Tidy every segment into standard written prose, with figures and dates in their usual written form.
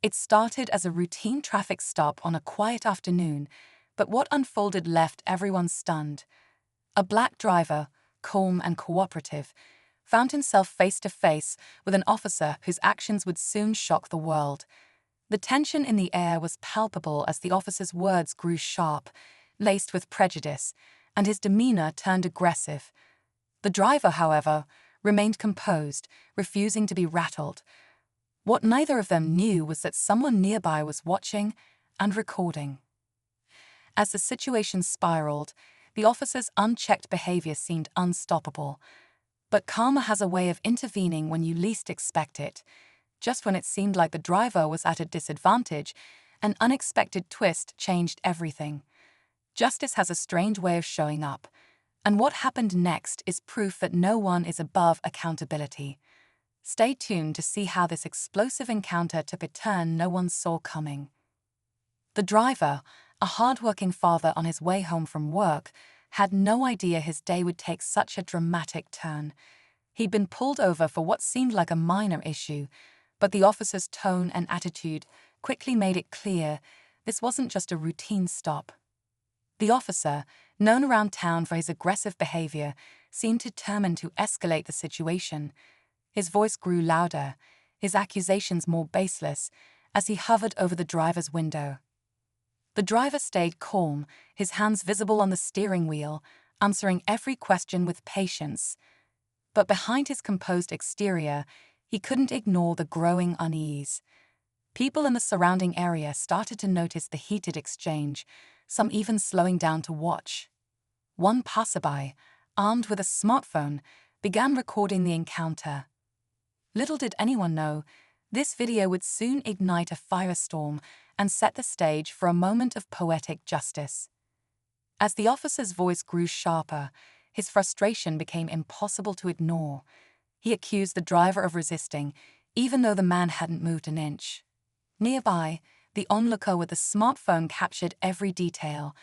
It started as a routine traffic stop on a quiet afternoon, but what unfolded left everyone stunned. A black driver, calm and cooperative, found himself face to face with an officer whose actions would soon shock the world. The tension in the air was palpable as the officer's words grew sharp, laced with prejudice, and his demeanor turned aggressive. The driver, however, remained composed, refusing to be rattled. What neither of them knew was that someone nearby was watching and recording. As the situation spiraled, the officer's unchecked behavior seemed unstoppable. But karma has a way of intervening when you least expect it. Just when it seemed like the driver was at a disadvantage, an unexpected twist changed everything. Justice has a strange way of showing up, and what happened next is proof that no one is above accountability. Stay tuned to see how this explosive encounter took a turn no one saw coming. The driver, a hard-working father on his way home from work, had no idea his day would take such a dramatic turn. He'd been pulled over for what seemed like a minor issue, but the officer's tone and attitude quickly made it clear this wasn't just a routine stop. The officer, known around town for his aggressive behavior, seemed determined to escalate the situation. His voice grew louder, his accusations more baseless, as he hovered over the driver's window. The driver stayed calm, his hands visible on the steering wheel, answering every question with patience. But behind his composed exterior, he couldn't ignore the growing unease. People in the surrounding area started to notice the heated exchange, some even slowing down to watch. One passerby, armed with a smartphone, began recording the encounter. Little did anyone know, this video would soon ignite a firestorm and set the stage for a moment of poetic justice. As the officer's voice grew sharper, his frustration became impossible to ignore. He accused the driver of resisting, even though the man hadn't moved an inch. Nearby, the onlooker with the smartphone captured every detail: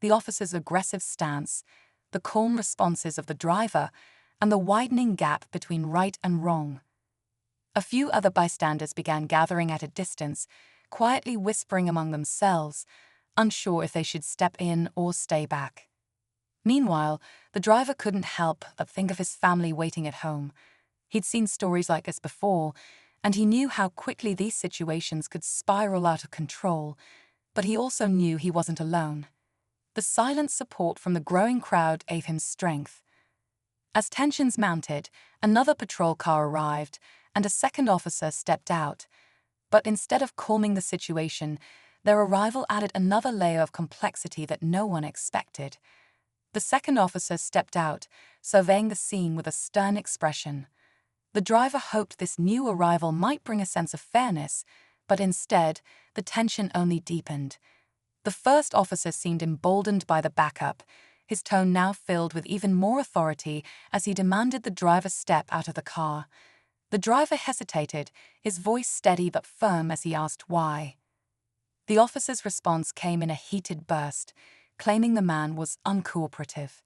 the officer's aggressive stance, the calm responses of the driver, and the widening gap between right and wrong. A few other bystanders began gathering at a distance, quietly whispering among themselves, unsure if they should step in or stay back. Meanwhile, the driver couldn't help but think of his family waiting at home. He'd seen stories like this before, and he knew how quickly these situations could spiral out of control, but he also knew he wasn't alone. The silent support from the growing crowd gave him strength. As tensions mounted, another patrol car arrived, and a second officer stepped out. But instead of calming the situation, their arrival added another layer of complexity that no one expected. The second officer stepped out, surveying the scene with a stern expression. The driver hoped this new arrival might bring a sense of fairness, but instead, the tension only deepened. The first officer seemed emboldened by the backup, his tone now filled with even more authority as he demanded the driver step out of the car. The driver hesitated, his voice steady but firm as he asked why. The officer's response came in a heated burst, claiming the man was uncooperative.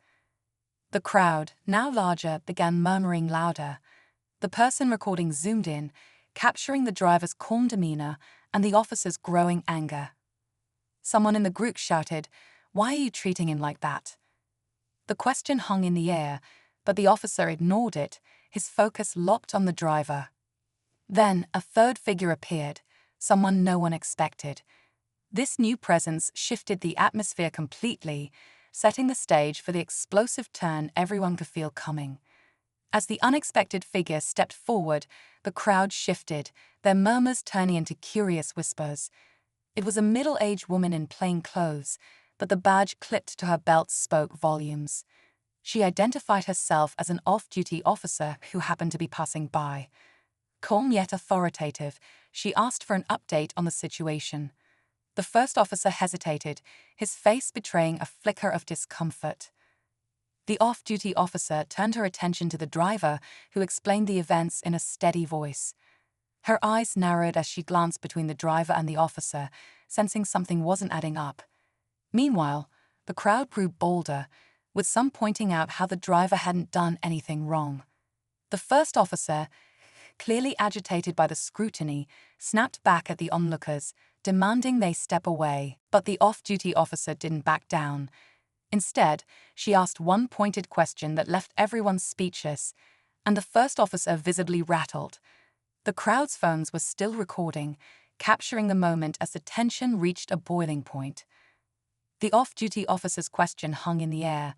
The crowd, now larger, began murmuring louder. The person recording zoomed in, capturing the driver's calm demeanor and the officer's growing anger. Someone in the group shouted, "Why are you treating him like that?" The question hung in the air, but the officer ignored it, his focus locked on the driver. Then a third figure appeared, someone no one expected. This new presence shifted the atmosphere completely, setting the stage for the explosive turn everyone could feel coming. As the unexpected figure stepped forward, the crowd shifted, their murmurs turning into curious whispers. It was a middle-aged woman in plain clothes, but the badge clipped to her belt spoke volumes. She identified herself as an off-duty officer who happened to be passing by. Calm yet authoritative, she asked for an update on the situation. The first officer hesitated, his face betraying a flicker of discomfort. The off-duty officer turned her attention to the driver, who explained the events in a steady voice. Her eyes narrowed as she glanced between the driver and the officer, sensing something wasn't adding up. Meanwhile, the crowd grew bolder, with some pointing out how the driver hadn't done anything wrong. The first officer, clearly agitated by the scrutiny, snapped back at the onlookers, demanding they step away. But the off-duty officer didn't back down. Instead, she asked one pointed question that left everyone speechless, and the first officer visibly rattled. The crowd's phones were still recording, capturing the moment as the tension reached a boiling point. The off-duty officer's question hung in the air.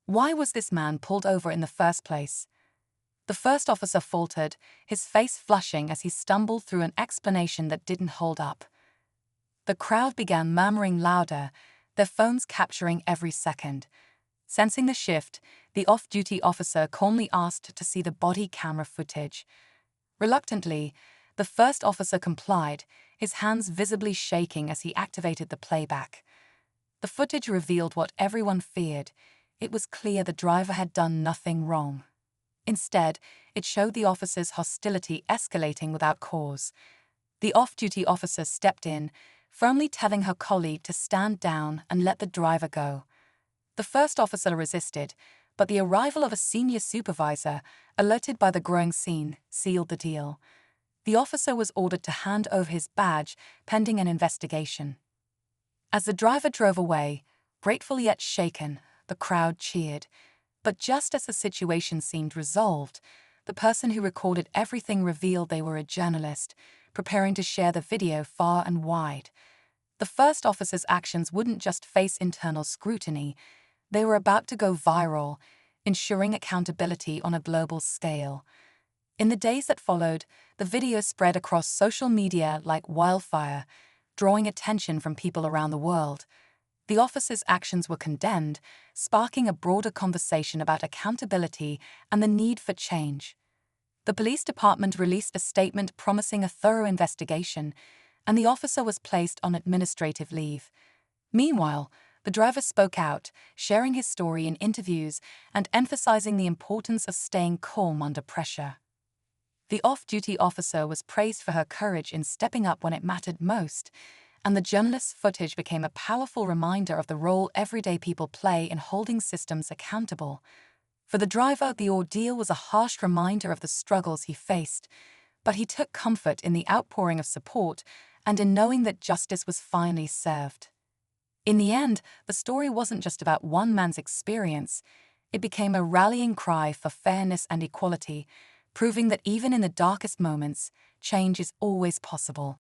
Why was this man pulled over in the first place? The first officer faltered, his face flushing as he stumbled through an explanation that didn't hold up. The crowd began murmuring louder, their phones capturing every second. Sensing the shift, the off-duty officer calmly asked to see the body camera footage. Reluctantly, the first officer complied, his hands visibly shaking as he activated the playback. The footage revealed what everyone feared. It was clear the driver had done nothing wrong. Instead, it showed the officer's hostility escalating without cause. The off-duty officer stepped in, firmly telling her colleague to stand down and let the driver go. The first officer resisted, but the arrival of a senior supervisor, alerted by the growing scene, sealed the deal. The officer was ordered to hand over his badge, pending an investigation. As the driver drove away, grateful yet shaken, the crowd cheered. But just as the situation seemed resolved, the person who recorded everything revealed they were a journalist, preparing to share the video far and wide. The first officer's actions wouldn't just face internal scrutiny, they were about to go viral, ensuring accountability on a global scale. In the days that followed, the video spread across social media like wildfire, drawing attention from people around the world. The officer's actions were condemned, sparking a broader conversation about accountability and the need for change. The police department released a statement promising a thorough investigation, and the officer was placed on administrative leave. Meanwhile, the driver spoke out, sharing his story in interviews and emphasizing the importance of staying calm under pressure. The off-duty officer was praised for her courage in stepping up when it mattered most, and the journalist's footage became a powerful reminder of the role everyday people play in holding systems accountable. For the driver, the ordeal was a harsh reminder of the struggles he faced, but he took comfort in the outpouring of support and in knowing that justice was finally served. In the end, the story wasn't just about one man's experience. It became a rallying cry for fairness and equality, proving that even in the darkest moments, change is always possible.